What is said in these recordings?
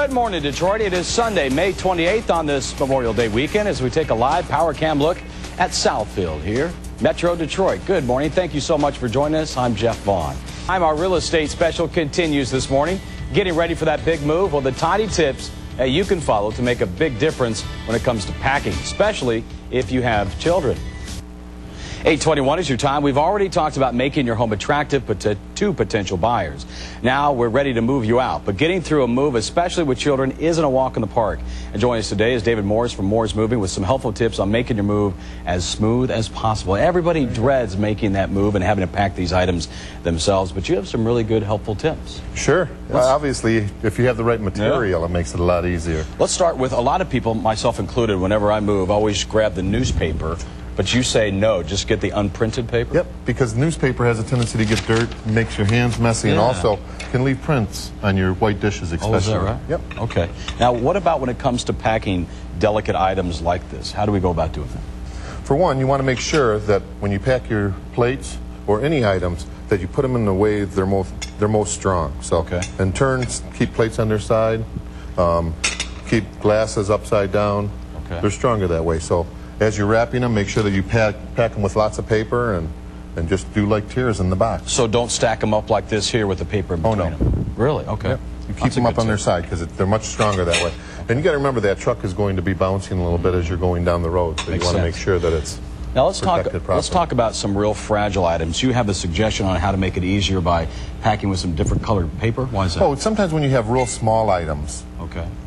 Good morning, Detroit. It is Sunday, May 28th on this Memorial Day weekend as we take a live power cam look at Southfield here, Metro Detroit. Good morning. Thank you so much for joining us. I'm Jeff Vaughn. Our real estate special continues this morning. Getting ready for that big move. Well, the tiny tips that you can follow to make a big difference when it comes to packing, especially if you have children. 8:21 is your time. We've already talked about making your home attractive to potential buyers. Now we're ready to move you out. But getting through a move, especially with children, isn't a walk in the park. And joining us today is David Morris from Morse Moving with some helpful tips on making your move as smooth as possible. Everybody dreads making that move and having to pack these items themselves, but you have some really good helpful tips. Sure. Obviously, if you have the right material, it makes it a lot easier. Let's start with a lot of people, myself included, whenever I move, always grab the newspaper. But you say no, just get the unprinted paper? Yep, because newspaper has a tendency to get dirt, makes your hands messy, and also can leave prints on your white dishes especially. Oh, is that right? Yep. Okay. Now, what about when it comes to packing delicate items like this? How do we go about doing that? For one, you want to make sure that when you pack your plates or any items, that you put them in the way they're most strong. So, in turns, keep plates on their side, keep glasses upside down. Okay. They're stronger that way. So, as you're wrapping them, make sure that you pack them with lots of paper and just do like tiers in the box. So don't stack them up like this here with the paper in between them? Really? Okay. Yep. You keep them up on their side because they're much stronger that way. And you got to remember that truck is going to be bouncing a little bit as you're going down the road, so you want to make sure that it's now let's talk about some real fragile items. You have a suggestion on how to make it easier by packing with some different colored paper? Why is that? Oh, sometimes when you have real small items,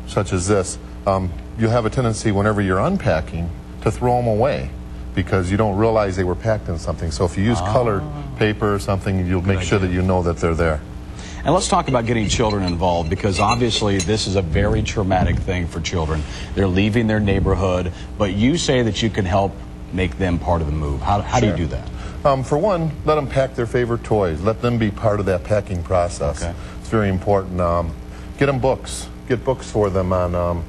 such as this, you'll have a tendency whenever you're unpacking to throw them away because you don't realize they were packed in something. So if you use colored paper or something, you'll make sure that you know that they're there. And let's talk about getting children involved, because obviously this is a very traumatic thing for children. They're leaving their neighborhood, but you say that you can help make them part of the move. How do you do that? For one, let them pack their favorite toys. Let them be part of that packing process. It's very important. Get them books. Get books for them on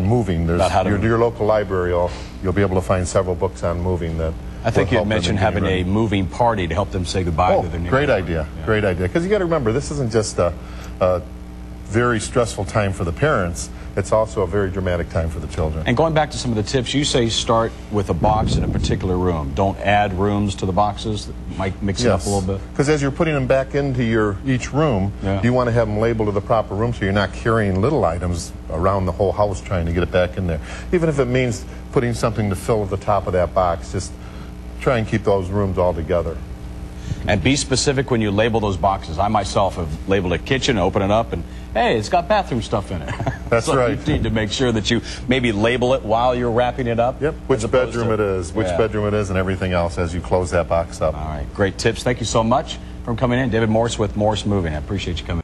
moving. There's your local library, you'll be able to find several books on moving that I think you had mentioned having a moving party to help them say goodbye to their neighborhood. Great idea. Great idea. Because you got to remember, this isn't just a very stressful time for the parents, it's also a very dramatic time for the children. And going back to some of the tips, you say start with a box in a particular room. Don't add rooms to the boxes. That might mix it up a little bit. Because as you're putting them back into each room, you want to have them labeled to the proper room so you're not carrying little items around the whole house trying to get it back in there. Even if it means putting something to fill at the top of that box, just try and keep those rooms all together. And be specific when you label those boxes. I myself have labeled a kitchen, open it up, and hey, it's got bathroom stuff in it. That's so right. You need to make sure that you maybe label it while you're wrapping it up. Yep, which bedroom it is, and everything else as you close that box up. All right, great tips. Thank you so much for coming in. David Morris with Morse Moving. I appreciate you coming.